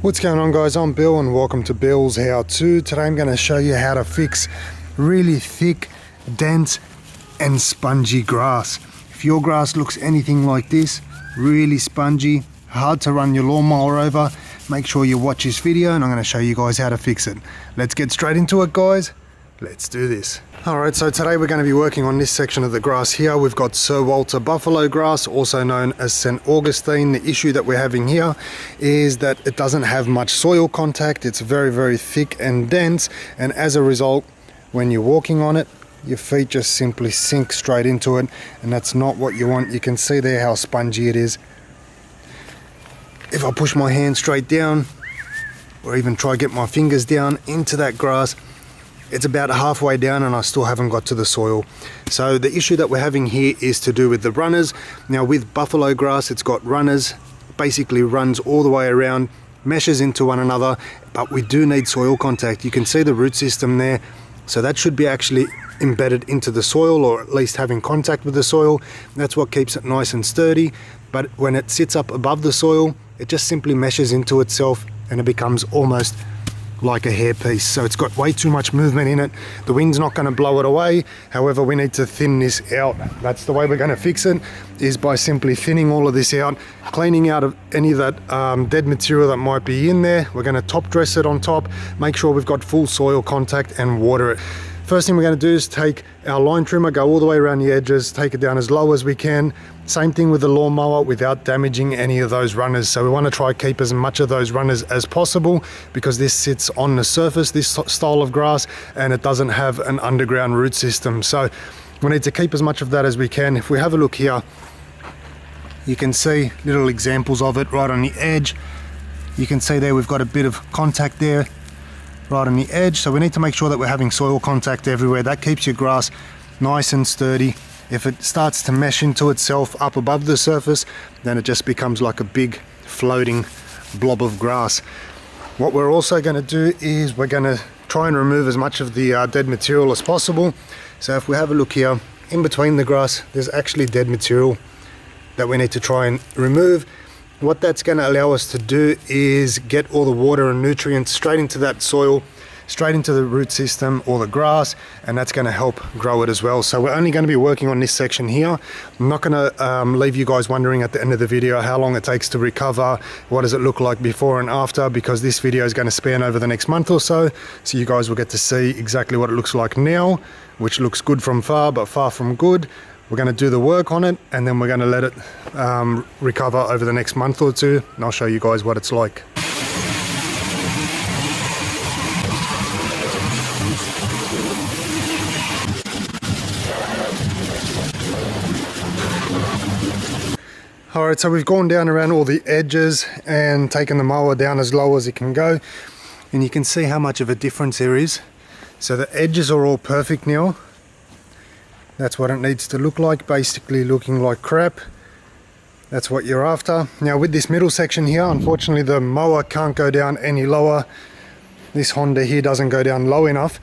What's going on, guys? I'm Bill and welcome to Bill's How To. Today I'm going to show you how to fix really thick, dense and spongy grass. If your grass looks anything like this, really spongy, hard to run your lawnmower over, make sure you watch this video and I'm going to show you guys how to fix it. Let's get straight into it, guys. Let's do this. Alright, so today we're going to be working on this section of the grass here. We've got Sir Walter buffalo grass, also known as St. Augustine. The issue that we're having here is that it doesn't have much soil contact. It's very, very thick and dense, and as a result, when you're walking on it, your feet just simply sink straight into it, and that's not what you want. You can see there how spongy it is. If I push my hand straight down, or even try to get my fingers down into that grass, it's about halfway down and I still haven't got to the soil. So the issue that we're having here is to do with the runners. Now with buffalo grass, it's got runners, basically runs all the way around, meshes into one another, but we do need soil contact. You can see the root system there, so that should be actually embedded into the soil, or at least having contact with the soil. That's what keeps it nice and sturdy. But when it sits up above the soil, it just simply meshes into itself and it becomes almost like a hairpiece. So it's got way too much movement in it. The wind's not going to blow it away. However, we need to thin this out. That's the way we're going to fix it, is by simply thinning all of this out, cleaning out of any of that dead material that might be in there. We're going to top dress it on top, make sure we've got full soil contact, and water it. First thing we're going to do is take our line trimmer, go all the way around the edges, take it down as low as we can. Same thing with the lawnmower, without damaging any of those runners. So we want to try to keep as much of those runners as possible, because this sits on the surface, this style of grass, and it doesn't have an underground root system. So we need to keep as much of that as we can. If we have a look here, you can see little examples of it right on the edge. You can see there we've got a bit of contact there right on the edge. So we need to make sure that we're having soil contact everywhere. That keeps your grass nice and sturdy. If it starts to mesh into itself up above the surface, then it just becomes like a big floating blob of grass. What we're also going to do is we're going to try and remove as much of the dead material as possible. So if we have a look here, in between the grass, there's actually dead material that we need to try and remove. What that's going to allow us to do is get all the water and nutrients straight into that soil, straight into the root system or the grass, and that's going to help grow it as well. So we're only going to be working on this section here. I'm not going to leave you guys wondering at the end of the video how long it takes to recover, what does it look like before and after, because this video is going to span over the next month or so. So you guys will get to see exactly what it looks like now, which looks good from far, but far from good. We're going to do the work on it, and then we're going to let it recover over the next month or two, and I'll show you guys what it's like. Alright, so we've gone down around all the edges and taken the mower down as low as it can go, and you can see how much of a difference there is. So the edges are all perfect now. That's what it needs to look like, basically looking like crap. That's what you're after. Now with this middle section here, unfortunately the mower can't go down any lower. This Honda here doesn't go down low enough.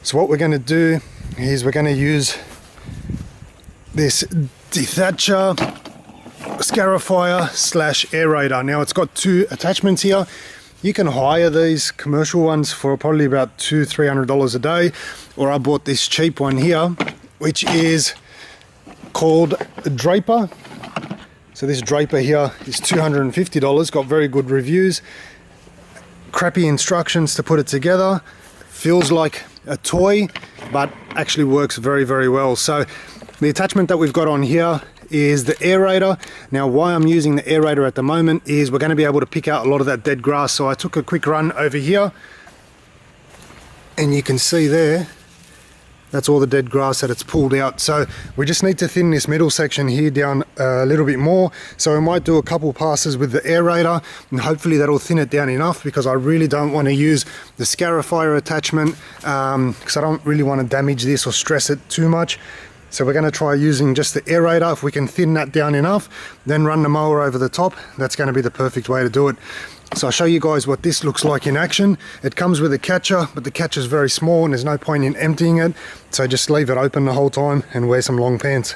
So what we're going to do is we're going to use this dethatcher scarifier / aerator. Now it's got two attachments here. You can hire these commercial ones for probably about $200-300 a day, or I bought this cheap one here, which is called Draper. So this Draper here is $250, got very good reviews, crappy instructions to put it together, feels like a toy, but actually works very, very well. So the attachment that we've got on here is the aerator. Now why I'm using the aerator at the moment is we're going to be able to pick out a lot of that dead grass. So I took a quick run over here, and you can see there, that's all the dead grass that it's pulled out. So we just need to thin this middle section here down a little bit more. So we might do a couple passes with the aerator, and hopefully that'll thin it down enough, because I really don't want to use the scarifier attachment, because I don't really want to damage this or stress it too much. So we're going to try using just the aerator. If we can thin that down enough, then run the mower over the top. That's going to be the perfect way to do it. So I'll show you guys what this looks like in action. It comes with a catcher, but the catcher is very small and there's no point in emptying it. So just leave it open the whole time and wear some long pants.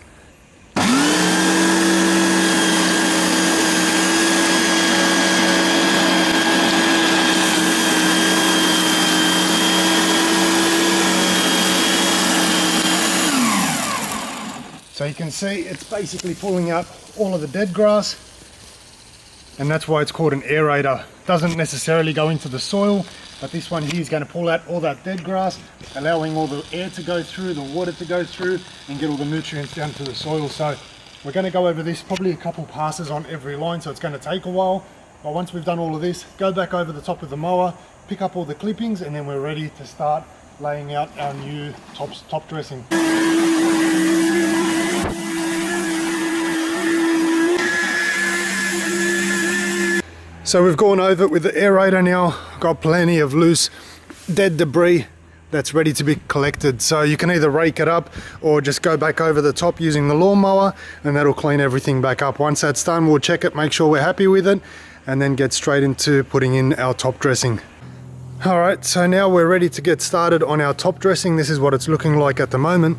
So you can see it's basically pulling out all of the dead grass, and that's why it's called an aerator. Doesn't necessarily go into the soil, but this one here is going to pull out all that dead grass, allowing all the air to go through, the water to go through, and get all the nutrients down to the soil. So we're going to go over this, probably a couple passes on every line, so it's going to take a while. But once we've done all of this, go back over the top of the mower, pick up all the clippings, and then we're ready to start laying out our new top dressing. So we've gone over it with the aerator now, got plenty of loose dead debris that's ready to be collected. So you can either rake it up or just go back over the top using the lawnmower, and that'll clean everything back up. Once that's done, we'll check it, make sure we're happy with it, and then get straight into putting in our top dressing. Alright, so now we're ready to get started on our top dressing. This is what it's looking like at the moment.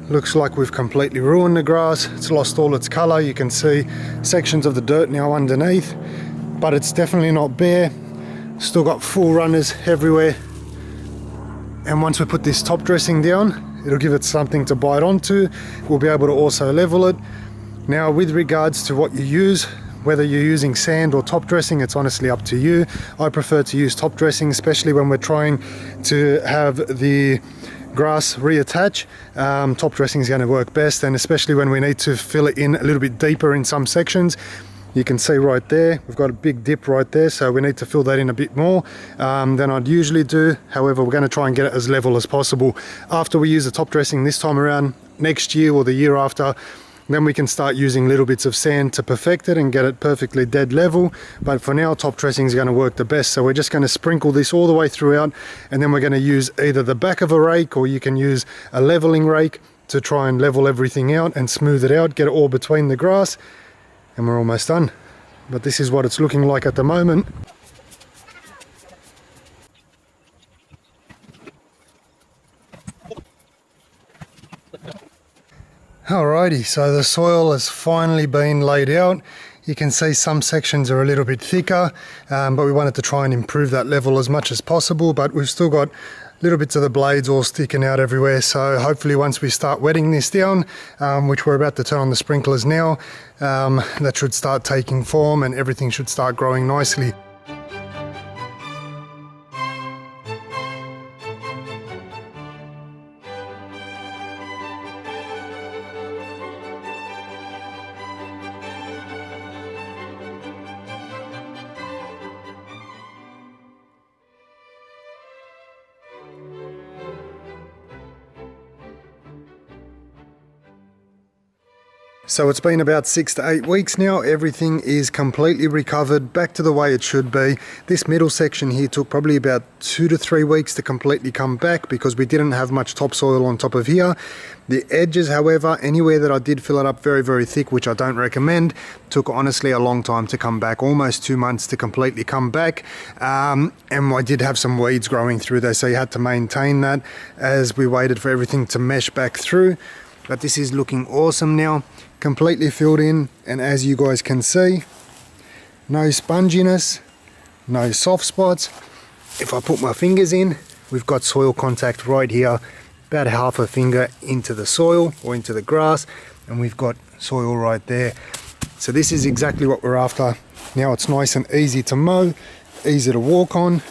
Looks like we've completely ruined the grass. It's lost all its colour. You can see sections of the dirt now underneath, but it's definitely not bare. Still got full runners everywhere. And once we put this top dressing down, it'll give it something to bite onto. We'll be able to also level it. Now, with regards to what you use, whether you're using sand or top dressing, it's honestly up to you. I prefer to use top dressing, especially when we're trying to have the grass reattach. Top dressing is going to work best, and especially when we need to fill it in a little bit deeper in some sections. You can see right there, we've got a big dip right there, so we need to fill that in a bit more than I'd usually do. However, we're going to try and get it as level as possible. After we use the top dressing this time around, next year or the year after, then we can start using little bits of sand to perfect it and get it perfectly dead level. But for now, top dressing is going to work the best. So we're just going to sprinkle this all the way throughout, and then we're going to use either the back of a rake, or you can use a leveling rake to try and level everything out and smooth it out, get it all between the grass, and we're almost done. But this is what it's looking like at the moment. Alrighty, so the soil has finally been laid out. You can see some sections are a little bit thicker, but we wanted to try and improve that level as much as possible. But we've still got little bits of the blades all sticking out everywhere. So hopefully once we start wetting this down, which we're about to turn on the sprinklers now, that should start taking form and everything should start growing nicely. So it's been about 6 to 8 weeks now. Everything is completely recovered, back to the way it should be. This middle section here took probably about 2 to 3 weeks to completely come back because we didn't have much topsoil on top of here. The edges, however, anywhere that I did fill it up very, very thick, which I don't recommend, took honestly a long time to come back, almost 2 months to completely come back. And I did have some weeds growing through there, so you had to maintain that as we waited for everything to mesh back through. But this is looking awesome now, completely filled in, and as you guys can see, no sponginess, no soft spots. If I put my fingers in, we've got soil contact right here, about half a finger into the soil or into the grass, and we've got soil right there. So this is exactly what we're after. Now it's nice and easy to mow, easy to walk on,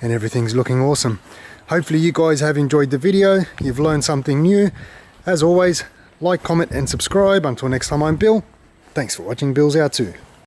and everything's looking awesome. Hopefully you guys have enjoyed the video, you've learned something new. As always, like, comment and subscribe. Until next time, I'm Bill. Thanks for watching Bill's How To.